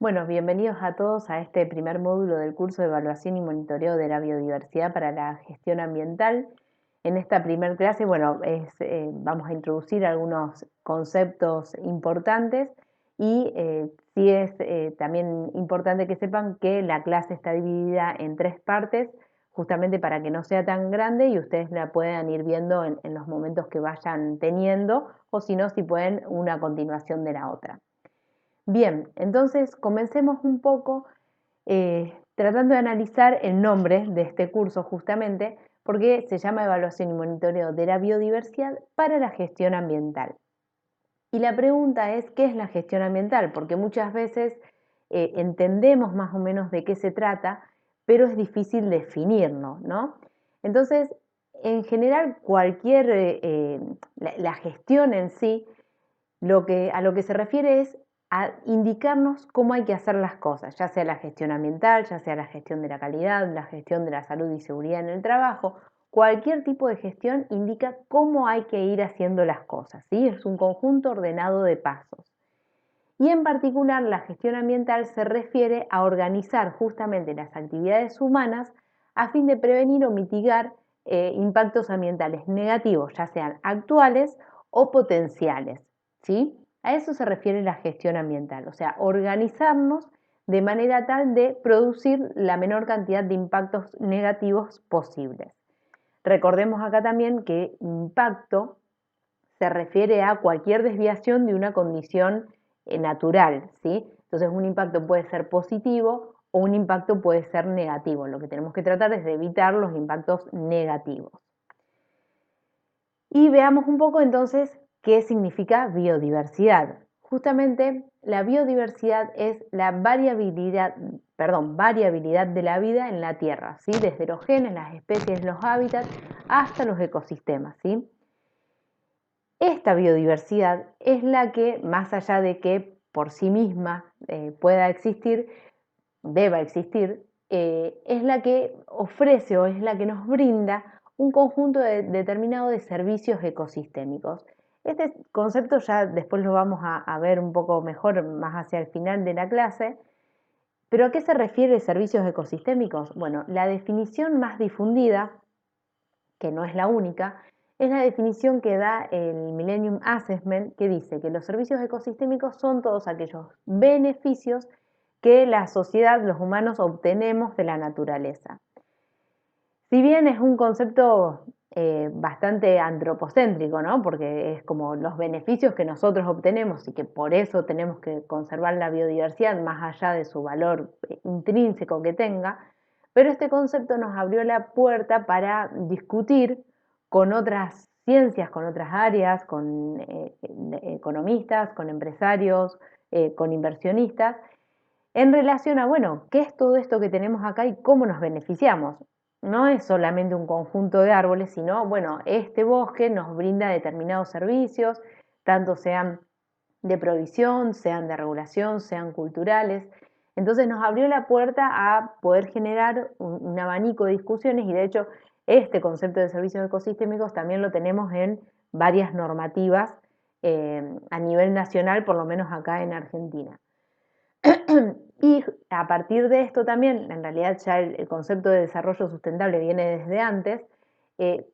Bueno, bienvenidos a todos a este primer módulo del curso de evaluación y monitoreo de la biodiversidad para la gestión ambiental. En esta primer clase, vamos a introducir algunos conceptos importantes y sí es también importante que sepan que la clase está dividida en tres partes, justamente para que no sea tan grande y ustedes la puedan ir viendo en los momentos que vayan teniendo, o si no, si pueden, una continuación de la otra. Bien, entonces comencemos un poco tratando de analizar el nombre de este curso justamente porque se llama Evaluación y Monitoreo de la Biodiversidad para la Gestión Ambiental. Y la pregunta es, ¿qué es la gestión ambiental? Porque muchas veces entendemos más o menos de qué se trata, pero es difícil definirlo, ¿no? Entonces, en general, la gestión en sí a lo que se refiere es a indicarnos cómo hay que hacer las cosas, ya sea la gestión ambiental, ya sea la gestión de la calidad, la gestión de la salud y seguridad en el trabajo. Cualquier tipo de gestión indica cómo hay que ir haciendo las cosas, ¿sí? Es un conjunto ordenado de pasos. Y en particular, la gestión ambiental se refiere a organizar justamente las actividades humanas a fin de prevenir o mitigar impactos ambientales negativos, ya sean actuales o potenciales, ¿sí? A eso se refiere la gestión ambiental, o sea, organizarnos de manera tal de producir la menor cantidad de impactos negativos posibles. Recordemos acá también que impacto se refiere a cualquier desviación de una condición natural, ¿sí? Entonces un impacto puede ser positivo o un impacto puede ser negativo. Lo que tenemos que tratar es de evitar los impactos negativos. Y veamos un poco entonces qué significa biodiversidad. Justamente la biodiversidad es la variabilidad de la vida en la Tierra, ¿sí? Desde los genes, las especies, los hábitats, hasta los ecosistemas, ¿sí? Esta biodiversidad es la que, más allá de que por sí misma pueda existir, deba existir, es la que ofrece o es la que nos brinda un conjunto determinado de servicios ecosistémicos. Este concepto ya después lo vamos a ver un poco mejor más hacia el final de la clase, pero ¿a qué se refiere servicios ecosistémicos? Bueno, la definición más difundida, que no es la única, es la definición que da el Millennium Assessment, que dice que los servicios ecosistémicos son todos aquellos beneficios que la sociedad, los humanos, obtenemos de la naturaleza. Si bien es un concepto bastante antropocéntrico, ¿no? Porque es como los beneficios que nosotros obtenemos y que por eso tenemos que conservar la biodiversidad más allá de su valor intrínseco que tenga, pero este concepto nos abrió la puerta para discutir con otras ciencias, con otras áreas, con economistas, con empresarios, con inversionistas, en relación a, bueno, ¿qué es todo esto que tenemos acá y cómo nos beneficiamos? No es solamente un conjunto de árboles, sino, bueno, este bosque nos brinda determinados servicios, tanto sean de provisión, sean de regulación, sean culturales. Entonces nos abrió la puerta a poder generar un abanico de discusiones y de hecho este concepto de servicios ecosistémicos también lo tenemos en varias normativas a nivel nacional, por lo menos acá en Argentina. Y a partir de esto también, en realidad ya el concepto de desarrollo sustentable viene desde antes, eh,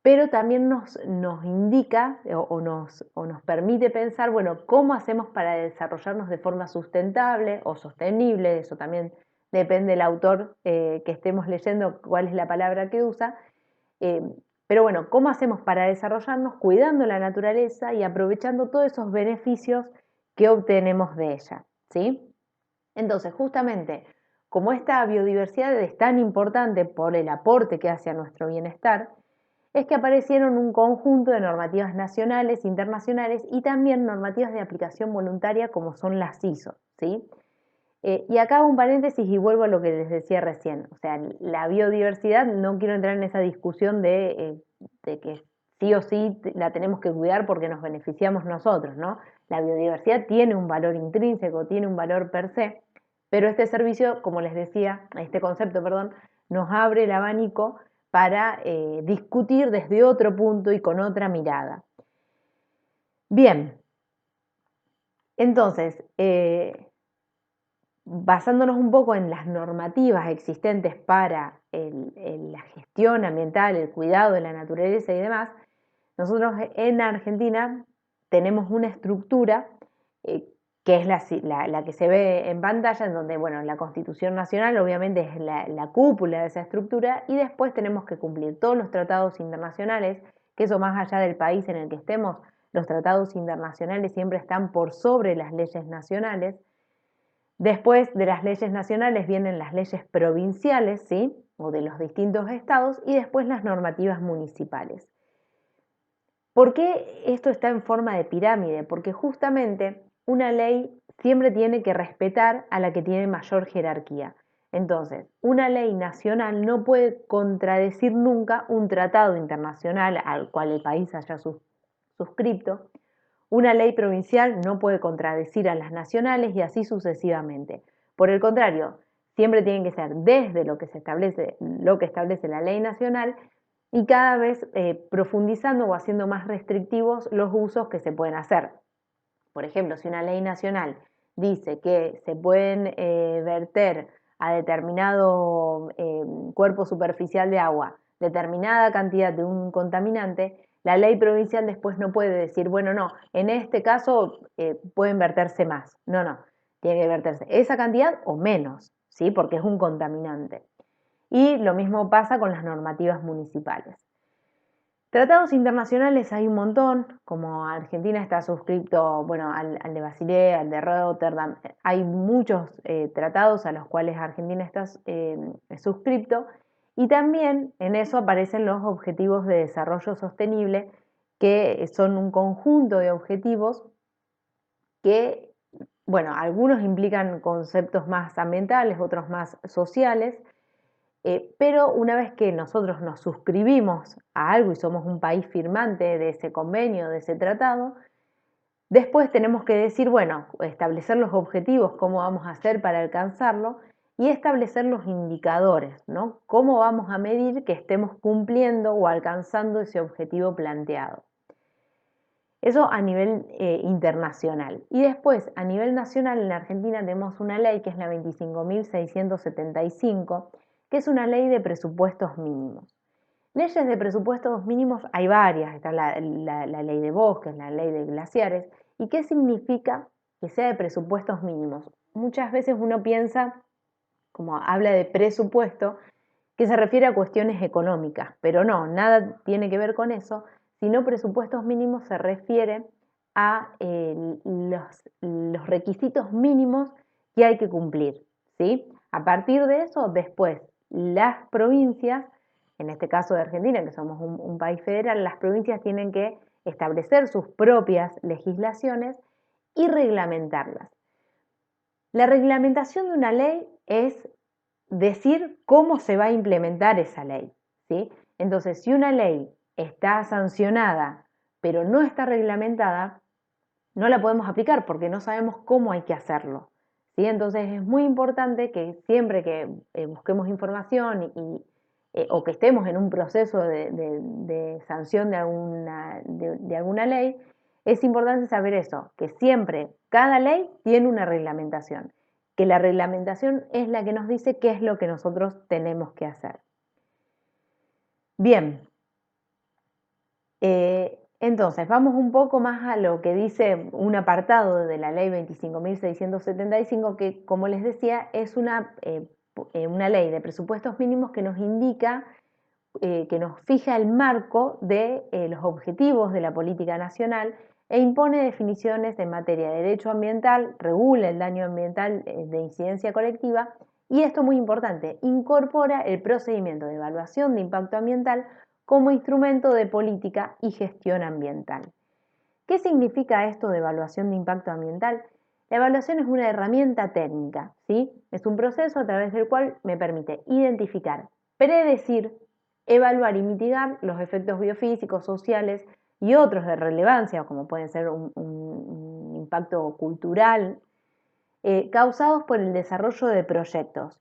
pero también nos indica o nos permite pensar, bueno, ¿cómo hacemos para desarrollarnos de forma sustentable o sostenible? Eso también depende del autor que estemos leyendo, cuál es la palabra que usa. Eh, pero bueno, ¿cómo hacemos para desarrollarnos cuidando la naturaleza y aprovechando todos esos beneficios que obtenemos de ella? ¿Sí? Entonces, justamente, como esta biodiversidad es tan importante por el aporte que hace a nuestro bienestar, es que aparecieron un conjunto de normativas nacionales, internacionales y también normativas de aplicación voluntaria como son las ISO, ¿sí? Y acá hago un paréntesis y vuelvo a lo que les decía recién. O sea, la biodiversidad, no quiero entrar en esa discusión de que sí o sí la tenemos que cuidar porque nos beneficiamos nosotros, ¿no? La biodiversidad tiene un valor intrínseco, tiene un valor per se, pero este servicio, como les decía, este concepto, perdón, nos abre el abanico para discutir desde otro punto y con otra mirada. Bien, entonces, basándonos un poco en las normativas existentes para la gestión ambiental, el cuidado de la naturaleza y demás, nosotros en Argentina tenemos una estructura que es la que se ve en pantalla, en donde, bueno, la Constitución Nacional obviamente es la cúpula de esa estructura, y después tenemos que cumplir todos los tratados internacionales, que eso más allá del país en el que estemos, los tratados internacionales siempre están por sobre las leyes nacionales. Después de las leyes nacionales vienen las leyes provinciales, ¿sí? O de los distintos estados, y después las normativas municipales. ¿Por qué esto está en forma de pirámide? Porque justamente una ley siempre tiene que respetar a la que tiene mayor jerarquía. Entonces, una ley nacional no puede contradecir nunca un tratado internacional al cual el país haya suscrito. Una ley provincial no puede contradecir a las nacionales y así sucesivamente. Por el contrario, siempre tienen que ser desde lo que establece la ley nacional, y cada vez profundizando o haciendo más restrictivos los usos que se pueden hacer. Por ejemplo, si una ley nacional dice que se pueden verter a determinado cuerpo superficial de agua determinada cantidad de un contaminante, la ley provincial después no puede decir, bueno, no, en este caso pueden verterse más. No, no, tiene que verterse esa cantidad o menos, ¿sí? Porque es un contaminante. Y lo mismo pasa con las normativas municipales. Tratados internacionales hay un montón, como Argentina está suscrito, bueno, al de Basilea, al de Rotterdam, hay muchos tratados a los cuales Argentina está suscrito, y también en eso aparecen los Objetivos de Desarrollo Sostenible, que son un conjunto de objetivos que, bueno, algunos implican conceptos más ambientales, otros más sociales, pero una vez que nosotros nos suscribimos a algo y somos un país firmante de ese convenio, de ese tratado, después tenemos que decir, bueno, establecer los objetivos, cómo vamos a hacer para alcanzarlo, y establecer los indicadores, ¿no? Cómo vamos a medir que estemos cumpliendo o alcanzando ese objetivo planteado. Eso a nivel internacional. Y después, a nivel nacional, en la Argentina tenemos una ley que es la 25.675, que es una ley de presupuestos mínimos. Leyes de presupuestos mínimos hay varias, está la ley de bosques, la ley de glaciares. ¿Y qué significa que sea de presupuestos mínimos? Muchas veces uno piensa, como habla de presupuesto, que se refiere a cuestiones económicas, pero no, nada tiene que ver con eso, sino presupuestos mínimos se refiere a los requisitos mínimos que hay que cumplir, ¿sí? A partir de eso, después, las provincias, en este caso de Argentina, que somos un país federal, las provincias tienen que establecer sus propias legislaciones y reglamentarlas. La reglamentación de una ley es decir cómo se va a implementar esa ley, ¿sí? Entonces, si una ley está sancionada pero no está reglamentada, no la podemos aplicar porque no sabemos cómo hay que hacerlo, ¿sí? Entonces es muy importante que siempre que busquemos información o que estemos en un proceso de sanción de alguna ley, es importante saber eso, que siempre cada ley tiene una reglamentación, que la reglamentación es la que nos dice qué es lo que nosotros tenemos que hacer. Bien, entonces vamos un poco más a lo que dice un apartado de la ley 25.675, que, como les decía, es una ley de presupuestos mínimos que nos indica, que nos fija el marco de los objetivos de la política nacional e impone definiciones en materia de derecho ambiental, regula el daño ambiental de incidencia colectiva, y esto es muy importante, incorpora el procedimiento de evaluación de impacto ambiental como instrumento de política y gestión ambiental. ¿Qué significa esto de evaluación de impacto ambiental? La evaluación es una herramienta técnica, ¿sí? Es un proceso a través del cual me permite identificar, predecir, evaluar y mitigar los efectos biofísicos, sociales y otros de relevancia, como pueden ser un impacto cultural, causados por el desarrollo de proyectos,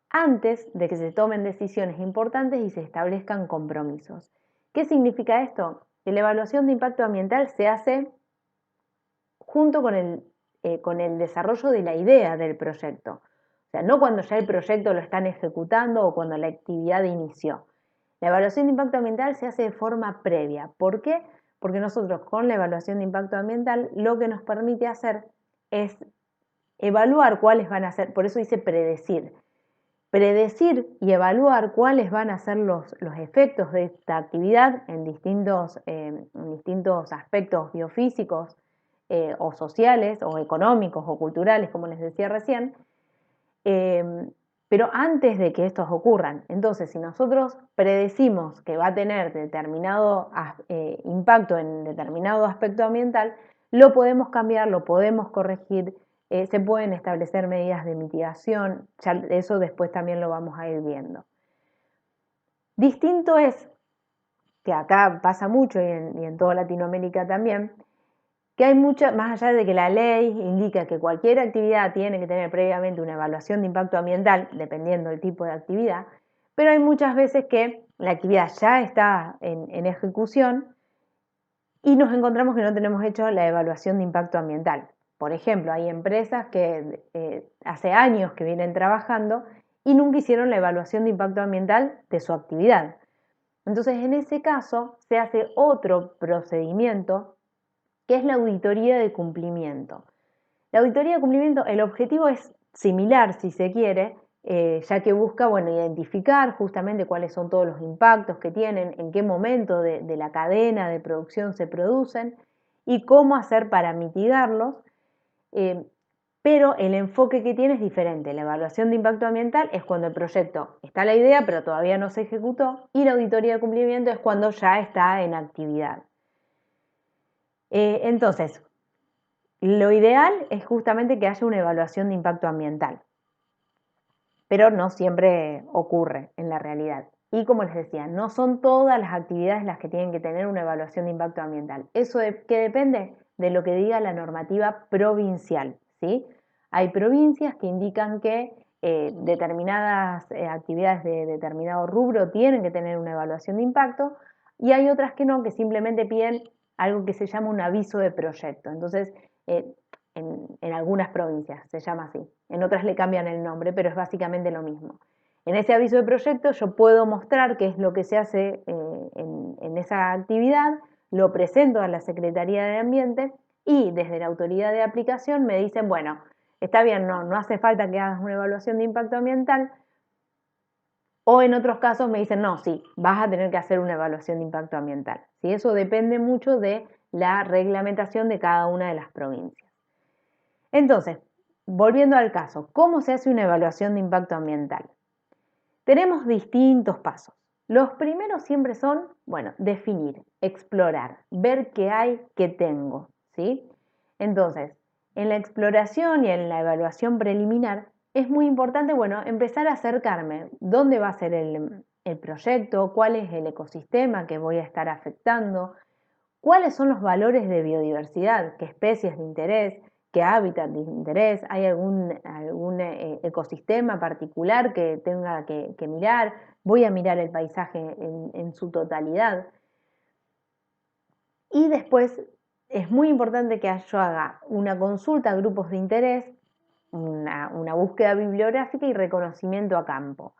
antes de que se tomen decisiones importantes y se establezcan compromisos. ¿Qué significa esto? Que la evaluación de impacto ambiental se hace junto con con el desarrollo de la idea del proyecto. O sea, no cuando ya el proyecto lo están ejecutando o cuando la actividad inició. La evaluación de impacto ambiental se hace de forma previa. ¿Por qué? Porque nosotros con la evaluación de impacto ambiental lo que nos permite hacer es evaluar cuáles van a ser, por eso dice predecir y evaluar cuáles van a ser los efectos de esta actividad en distintos aspectos biofísicos o sociales o económicos o culturales, como les decía recién, pero antes de que estos ocurran. Entonces, si nosotros predecimos que va a tener determinado impacto en determinado aspecto ambiental, lo podemos cambiar, lo podemos corregir, se pueden establecer medidas de mitigación, ya eso después también lo vamos a ir viendo. Distinto es, que acá pasa mucho y en toda Latinoamérica también, que hay mucho, más allá de que la ley indica que cualquier actividad tiene que tener previamente una evaluación de impacto ambiental, dependiendo del tipo de actividad, pero hay muchas veces que la actividad ya está en ejecución y nos encontramos que no tenemos hecho la evaluación de impacto ambiental. Por ejemplo, hay empresas que hace años que vienen trabajando y nunca hicieron la evaluación de impacto ambiental de su actividad. Entonces, en ese caso, se hace otro procedimiento que es la auditoría de cumplimiento. La auditoría de cumplimiento, el objetivo es similar, si se quiere, ya que busca, identificar justamente cuáles son todos los impactos que tienen, en qué momento de la cadena de producción se producen y cómo hacer para mitigarlos, pero el enfoque que tiene es diferente. La evaluación de impacto ambiental es cuando el proyecto está la idea, pero todavía no se ejecutó, y la auditoría de cumplimiento es cuando ya está en actividad. Entonces, lo ideal es justamente que haya una evaluación de impacto ambiental, pero no siempre ocurre en la realidad. Y como les decía, no son todas las actividades las que tienen que tener una evaluación de impacto ambiental. Eso que depende de lo que diga la normativa provincial, ¿sí? Hay provincias que indican que determinadas actividades de determinado rubro tienen que tener una evaluación de impacto y hay otras que no, que simplemente piden algo que se llama un aviso de proyecto. Entonces, eh, en algunas provincias se llama así, en otras le cambian el nombre, pero es básicamente lo mismo. En ese aviso de proyecto yo puedo mostrar qué es lo que se hace en esa actividad, lo presento a la Secretaría de Ambiente y desde la autoridad de aplicación me dicen, bueno, está bien, no hace falta que hagas una evaluación de impacto ambiental, o en otros casos me dicen, no, sí, vas a tener que hacer una evaluación de impacto ambiental. ¿Sí? Eso depende mucho de la reglamentación de cada una de las provincias. Entonces, volviendo al caso, ¿cómo se hace una evaluación de impacto ambiental? Tenemos distintos pasos. Los primeros siempre son, definir, explorar, ver qué hay, qué tengo, ¿sí? Entonces, en la exploración y en la evaluación preliminar es muy importante, empezar a acercarme. ¿Dónde va a ser el proyecto? ¿Cuál es el ecosistema que voy a estar afectando? ¿Cuáles son los valores de biodiversidad? ¿Qué especies de interés? ¿Qué hábitat de interés? ¿Hay algún ecosistema particular que tenga que mirar? Voy a mirar el paisaje en su totalidad. Y después es muy importante que yo haga una consulta a grupos de interés, una búsqueda bibliográfica y reconocimiento a campo.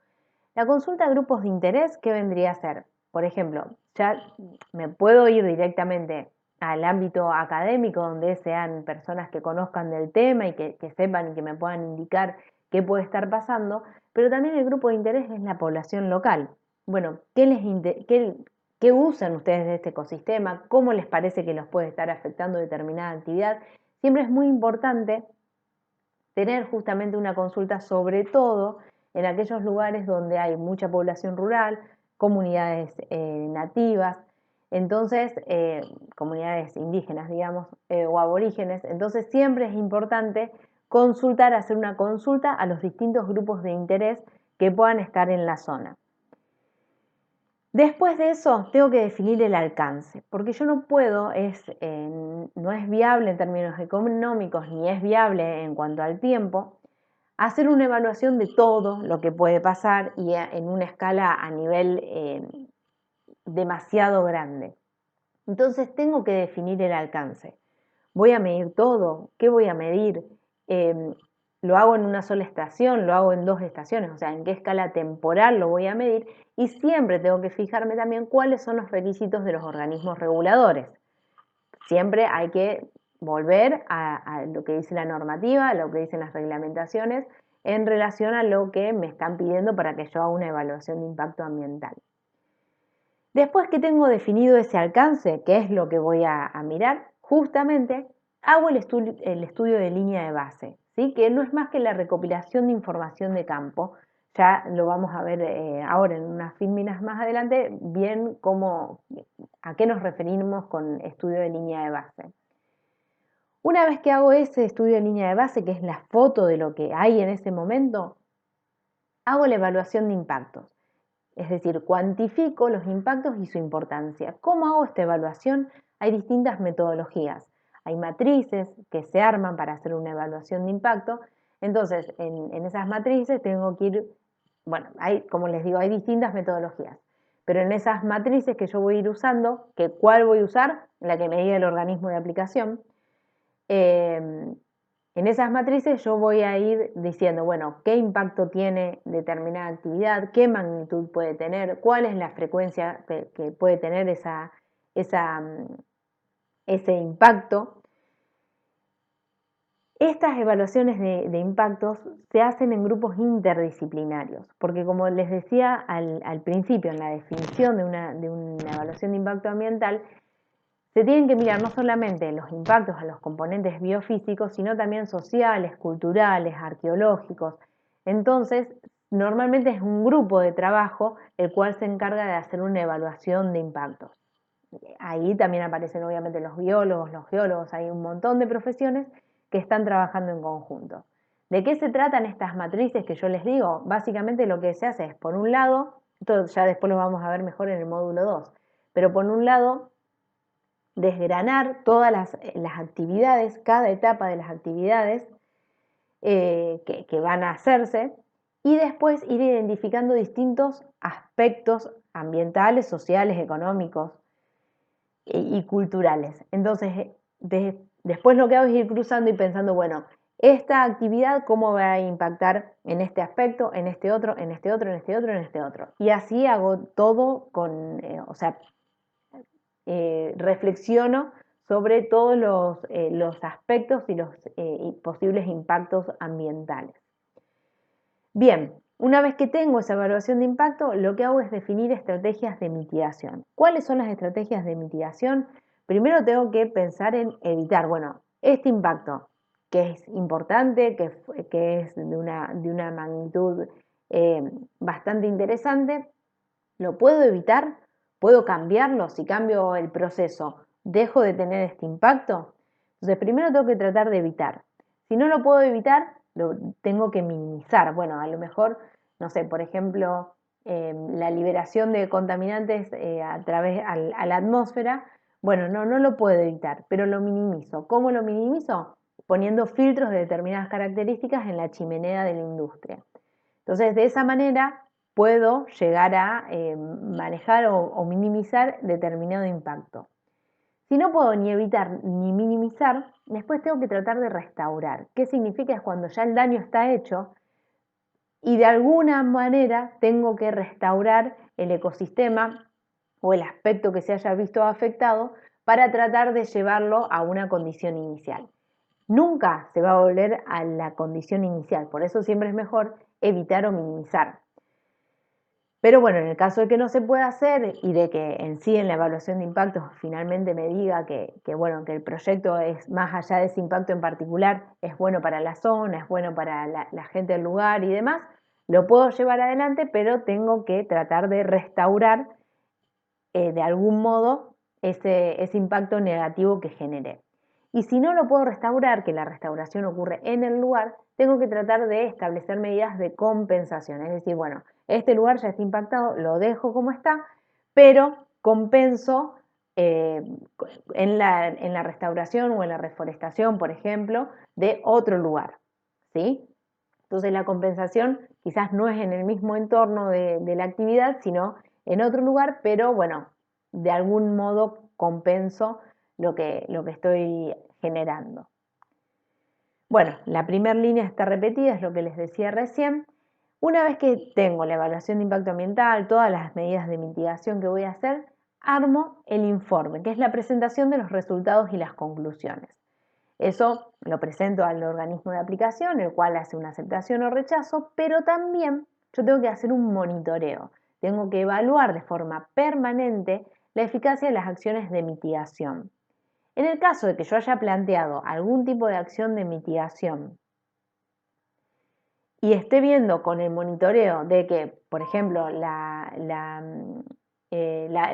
La consulta a grupos de interés, ¿qué vendría a ser? Por ejemplo, ya me puedo ir directamente al ámbito académico, donde sean personas que conozcan del tema y que sepan y que me puedan indicar qué puede estar pasando, pero también el grupo de interés es la población local. Bueno, ¿qué usan ustedes de este ecosistema? ¿Cómo les parece que los puede estar afectando determinada actividad? Siempre es muy importante tener justamente una consulta, sobre todo en aquellos lugares donde hay mucha población rural, comunidades nativas, entonces, comunidades indígenas, digamos, o aborígenes. Entonces, siempre es importante consultar, hacer una consulta a los distintos grupos de interés que puedan estar en la zona. Después de eso, tengo que definir el alcance, porque yo no puedo, no es viable en términos económicos, ni es viable en cuanto al tiempo, hacer una evaluación de todo lo que puede pasar y en una escala a nivel demasiado grande. Entonces tengo que definir el alcance. Voy a medir todo. ¿Qué voy a medir? Lo hago en una sola estación, lo hago en 2 estaciones, o sea, en qué escala temporal lo voy a medir, y siempre tengo que fijarme también cuáles son los requisitos de los organismos reguladores. Siempre hay que volver a lo que dice la normativa, a lo que dicen las reglamentaciones en relación a lo que me están pidiendo para que yo haga una evaluación de impacto ambiental. Después que tengo definido ese alcance, que es lo que voy a mirar, justamente hago el estudio de línea de base, ¿sí? Que no es más que la recopilación de información de campo. Ya lo vamos a ver ahora en unas filminas más adelante, bien a qué nos referimos con estudio de línea de base. Una vez que hago ese estudio de línea de base, que es la foto de lo que hay en ese momento, hago la evaluación de impactos. Es decir, cuantifico los impactos y su importancia. ¿Cómo hago esta evaluación? Hay distintas metodologías. Hay matrices que se arman para hacer una evaluación de impacto. Entonces, en esas matrices tengo que ir, bueno, como les digo, hay distintas metodologías. Pero en esas matrices que yo voy a ir usando, ¿cuál voy a usar? La que me diga el organismo de aplicación. En esas matrices yo voy a ir diciendo, bueno, qué impacto tiene determinada actividad, qué magnitud puede tener, cuál es la frecuencia que puede tener ese impacto. Estas evaluaciones de impactos se hacen en grupos interdisciplinarios, porque como les decía al principio, en la definición de una evaluación de impacto ambiental, se tienen que mirar no solamente los impactos a los componentes biofísicos, sino también sociales, culturales, arqueológicos. Entonces, normalmente es un grupo de trabajo el cual se encarga de hacer una evaluación de impactos. Ahí también aparecen obviamente los biólogos, los geólogos, hay un montón de profesiones que están trabajando en conjunto. ¿De qué se tratan estas matrices que yo les digo? Básicamente lo que se hace es, por un lado, esto ya después lo vamos a ver mejor en el módulo 2, pero por un lado, desgranar todas las actividades, cada etapa de las actividades que van a hacerse y después ir identificando distintos aspectos ambientales, sociales, económicos y culturales. Entonces, después lo que hago es ir cruzando y pensando, bueno, esta actividad cómo va a impactar en este aspecto, en este otro, en este otro, en este otro, en este otro. Y así hago todo reflexiono sobre todos los aspectos y los posibles impactos ambientales. Bien, una vez que tengo esa evaluación de impacto, lo que hago es definir estrategias de mitigación. ¿Cuáles son las estrategias de mitigación? Primero tengo que pensar en evitar, bueno, este impacto que es importante, que es de una magnitud bastante interesante, ¿lo puedo evitar? ¿Puedo cambiarlo? Si cambio el proceso, ¿dejo de tener este impacto? Entonces, primero tengo que tratar de evitar. Si no lo puedo evitar, lo tengo que minimizar. Bueno, a lo mejor, no sé, por ejemplo, la liberación de contaminantes a la atmósfera, bueno, no lo puedo evitar, pero lo minimizo. ¿Cómo lo minimizo? Poniendo filtros de determinadas características en la chimenea de la industria. Entonces, de esa manera puedo llegar a manejar o minimizar determinado impacto. Si no puedo ni evitar ni minimizar, después tengo que tratar de restaurar. ¿Qué significa? Es cuando ya el daño está hecho y de alguna manera tengo que restaurar el ecosistema o el aspecto que se haya visto afectado para tratar de llevarlo a una condición inicial. Nunca se va a volver a la condición inicial, por eso siempre es mejor evitar o minimizar. Pero bueno, en el caso de que no se pueda hacer y de que en sí en la evaluación de impactos finalmente me diga que el proyecto es más allá de ese impacto en particular, es bueno para la zona, es bueno para la gente del lugar y demás, lo puedo llevar adelante, pero tengo que tratar de restaurar de algún modo ese impacto negativo que generé. Y si no lo puedo restaurar, que la restauración ocurre en el lugar, tengo que tratar de establecer medidas de compensación. Es decir, bueno, este lugar ya está impactado, lo dejo como está, pero compenso en la restauración o en la reforestación, por ejemplo, de otro lugar. ¿Sí? Entonces la compensación quizás no es en el mismo entorno de la actividad, sino en otro lugar, pero bueno, de algún modo compenso lo que estoy generando. Bueno, la primera línea está repetida, es lo que les decía recién. Una vez que tengo la evaluación de impacto ambiental, todas las medidas de mitigación que voy a hacer, armo el informe, que es la presentación de los resultados y las conclusiones. Eso lo presento al organismo de aplicación, el cual hace una aceptación o rechazo, pero también yo tengo que hacer un monitoreo. Tengo que evaluar de forma permanente la eficacia de las acciones de mitigación. En el caso de que yo haya planteado algún tipo de acción de mitigación y esté viendo con el monitoreo de que, por ejemplo, la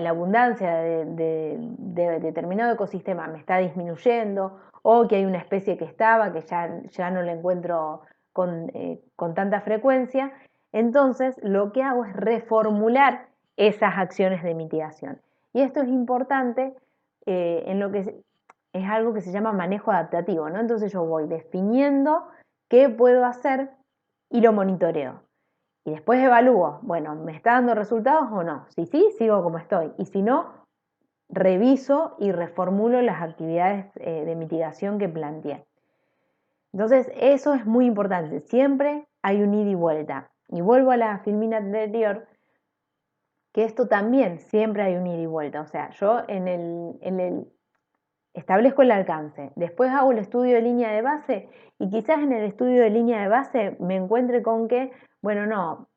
abundancia de determinado ecosistema me está disminuyendo, o que hay una especie que estaba, que ya no la encuentro con tanta frecuencia, entonces lo que hago es reformular esas acciones de mitigación. Y esto es importante en lo que es algo que se llama manejo adaptativo, ¿no? Entonces yo voy definiendo qué puedo hacer y lo monitoreo. Y después evalúo, bueno, ¿me está dando resultados o no? Si sí, sigo como estoy. Y si no, reviso y reformulo las actividades de mitigación que planteé. Entonces, eso es muy importante. Siempre hay un ida y vuelta. Y vuelvo a la filmina anterior, que esto también siempre hay un ida y vuelta. O sea, yo establezco el alcance, después hago el estudio de línea de base y quizás en el estudio de línea de base me encuentre con que, bueno, no,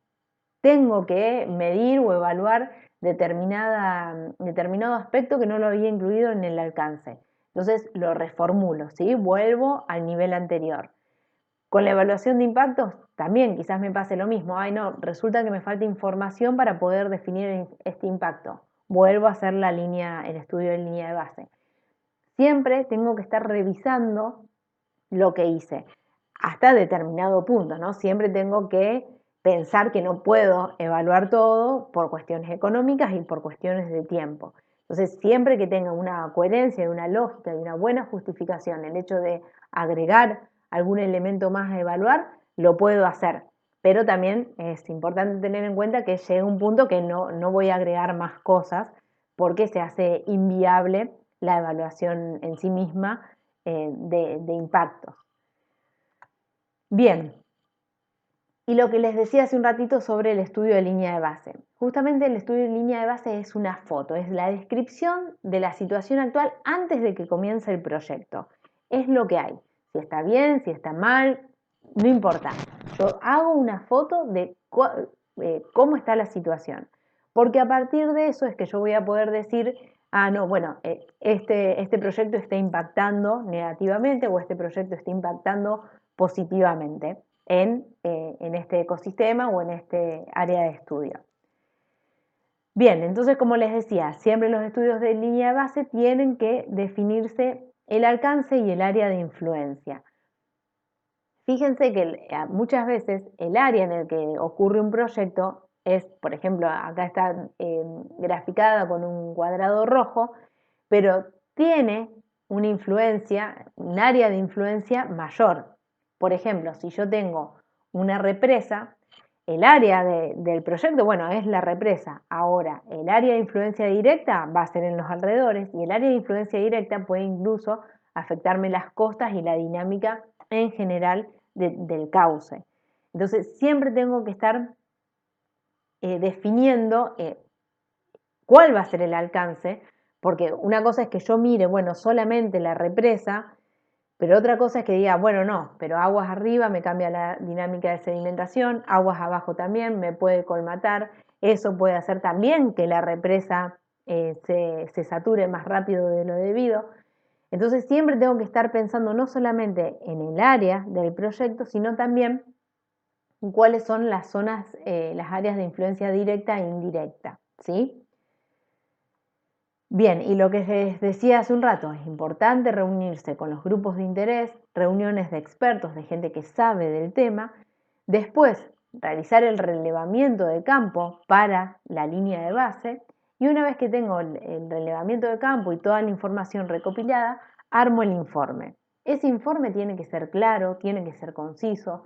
tengo que medir o evaluar determinado aspecto que no lo había incluido en el alcance. Entonces lo reformulo, ¿sí? Vuelvo al nivel anterior. Con la evaluación de impactos también quizás me pase lo mismo. Ay, no, resulta que me falta información para poder definir este impacto. Vuelvo a hacer el estudio de línea de base. Siempre tengo que estar revisando lo que hice hasta determinado punto, ¿no? Siempre tengo que pensar que no puedo evaluar todo por cuestiones económicas y por cuestiones de tiempo. Entonces, siempre que tenga una coherencia y una lógica y una buena justificación, el hecho de agregar algún elemento más a evaluar, lo puedo hacer. Pero también es importante tener en cuenta que llega un punto que no voy a agregar más cosas porque se hace inviable la evaluación en sí misma de impactos. Bien, y lo que les decía hace un ratito sobre el estudio de línea de base. Justamente el estudio de línea de base es una foto, es la descripción de la situación actual antes de que comience el proyecto. Es lo que hay. Si está bien, si está mal, no importa. Yo hago una foto de cómo está la situación. Porque a partir de eso es que yo voy a poder decir, ah, no, bueno, este proyecto está impactando negativamente o este proyecto está impactando positivamente en este ecosistema o en este área de estudio. Bien, entonces como les decía, siempre los estudios de línea de base tienen que definirse el alcance y el área de influencia. Fíjense que muchas veces el área en el que ocurre un proyecto es, por ejemplo, acá está graficada con un cuadrado rojo, pero tiene una influencia, un área de influencia mayor. Por ejemplo, si yo tengo una represa, el área del proyecto, bueno, es la represa. Ahora, el área de influencia directa va a ser en los alrededores y el área de influencia directa puede incluso afectarme las costas y la dinámica en general del cauce. Entonces, siempre tengo que estar definiendo cuál va a ser el alcance, porque una cosa es que yo mire, bueno, solamente la represa, pero otra cosa es que diga, bueno, no, pero aguas arriba me cambia la dinámica de sedimentación, aguas abajo también me puede colmatar, eso puede hacer también que la represa se sature más rápido de lo debido. Entonces siempre tengo que estar pensando no solamente en el área del proyecto, sino también en cuáles son las zonas, las áreas de influencia directa e indirecta, ¿sí? Bien, y lo que les decía hace un rato, es importante reunirse con los grupos de interés, reuniones de expertos, de gente que sabe del tema, después realizar el relevamiento de campo para la línea de base y una vez que tengo el relevamiento de campo y toda la información recopilada, armo el informe. Ese informe tiene que ser claro, tiene que ser conciso,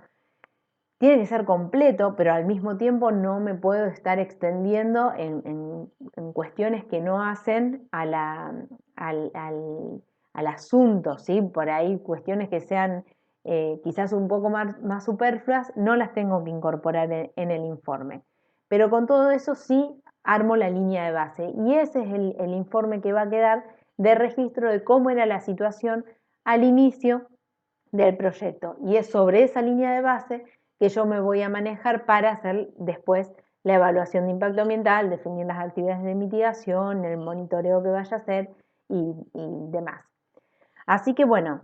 tiene que ser completo, pero al mismo tiempo no me puedo estar extendiendo en cuestiones que no hacen al asunto, ¿sí? Por ahí cuestiones que sean quizás un poco más superfluas, no las tengo que incorporar en el informe. Pero con todo eso sí armo la línea de base y ese es el informe que va a quedar de registro de cómo era la situación al inicio del proyecto. Y es sobre esa línea de base que yo me voy a manejar para hacer después la evaluación de impacto ambiental, definir las actividades de mitigación, el monitoreo que vaya a hacer y demás. Así que bueno,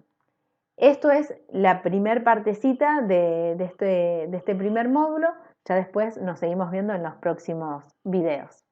esto es la primer partecita de este primer módulo. Ya después nos seguimos viendo en los próximos videos.